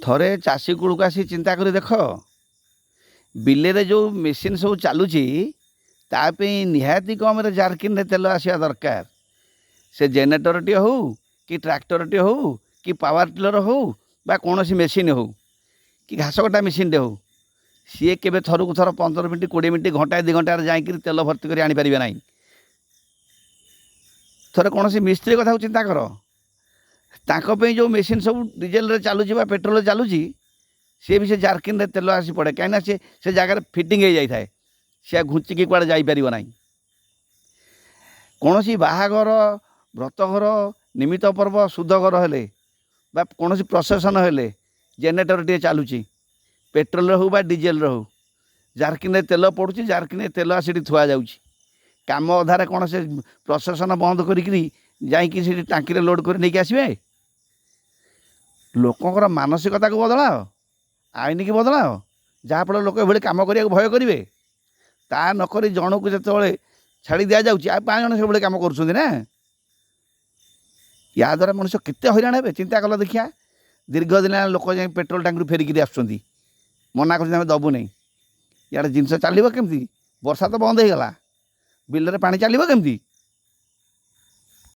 ଥରେ ଚାଷୀ କୂଳକୁ ଆସି ଚିନ୍ତା କରି ଦେଖ, ବିଲରେ ଯେଉଁ ମେସିନ୍ ସବୁ ଚାଲୁଛି ତା ପାଇଁ ନିହାତି କମରେ ଜାରକିନରେ ତେଲ ଆସିବା ଦରକାର। ସେ ଜେନେରେଟରଟିଏ ହେଉ କି ଟ୍ରାକ୍ଟରଟିଏ ହେଉ କି ପାୱାର ଟିଲର ହେଉ ବା କୌଣସି ମେସିନ୍ ହେଉ କି ଘାସ କଟା ମେସିନ୍ଟେ ହେଉ, ସିଏ କେବେ ଥରକୁ ଥର 15 ମିନିଟ୍ 20 ମିନିଟ୍ ଘଣ୍ଟାଏ 2 ଘଣ୍ଟାରେ ଯାଇକରି ତେଲ ଭର୍ତ୍ତି କରି ଆଣିପାରିବେ ନାହିଁ। ଥରେ କୌଣସି ମିସ୍ତ୍ରୀ କଥାକୁ ଚିନ୍ତା କର, ତାଙ୍କ ପାଇଁ ଯେଉଁ ମେସିନ୍ ସବୁ ଡିଜେଲରେ ଚାଲୁଛି ବା ପେଟ୍ରୋଲରେ ଚାଲୁଛି, ସିଏ ବି ସେ ଜାରକିନରେ ତେଲ ଆସି ପଡ଼େ, କାହିଁକିନା ସେ ଜାଗାରେ ଫିଟିଂ ହେଇଯାଇଥାଏ, ସେ ଘୁଞ୍ଚିକି କୁଆଡ଼େ ଯାଇପାରିବ ନାହିଁ। କୌଣସି ବାହାଘର, ବ୍ରତଘର, ନିମିତ୍ତ ପର୍ବ, ଶୁଦ୍ଧଘର ହେଲେ ବା କୌଣସି ପ୍ରସେସନ୍ ହେଲେ ଜେନେରେଟରଟିଏ ଚାଲୁଛି, ପେଟ୍ରୋଲରେ ହେଉ ବା ଡିଜେଲରେ ହେଉ, ଜାରକିନରେ ତେଲ ପଡ଼ୁଛି, ଜାରକିନରେ ତେଲ ଆସିକି ଥୁଆ ଯାଉଛି। କାମ ଅଧାରେ କ'ଣ ସେ ପ୍ରସେସନ୍ ବନ୍ଦ କରିକିରି ଯାଇକି ସେଠି ଟାଙ୍କିରେ ଲୋଡ଼ କରି ନେଇକି ଆସିବେ? ଲୋକଙ୍କର ମାନସିକତାକୁ ବଦଳାଅ, ଆଇନକି ବଦଳାଅ, ଯାହାଫଳରେ ଲୋକ ଏଭଳି କାମ କରିବାକୁ ଭୟ କରିବେ। ତା ନକରି ଜଣକୁ ଯେତେବେଳେ ଛାଡ଼ି ଦିଆଯାଉଛି, ଆଉ 5 ଜଣ ସେଭଳି କାମ କରୁଛନ୍ତି ନା। ୟା ଦ୍ୱାରା ମଣିଷ କେତେ ହଇରାଣ ହେବେ ଚିନ୍ତା କଲ ଦେଖିଆ। ଦୀର୍ଘ ଦିନ ଲୋକ ଯାଇ ପେଟ୍ରୋଲ ଟାଙ୍କିରୁ ଫେରିକିରି ଆସୁଛନ୍ତି, ମନା କରୁଛନ୍ତି ଆମେ ଦେବୁ ନାହିଁ। ଇଆଡ଼େ ଜିନିଷ ଚାଲିବ କେମିତି? ବର୍ଷା ତ ବନ୍ଦ ହେଇଗଲା, ବିଲରେ ପାଣି ଚାଲିବ କେମିତି?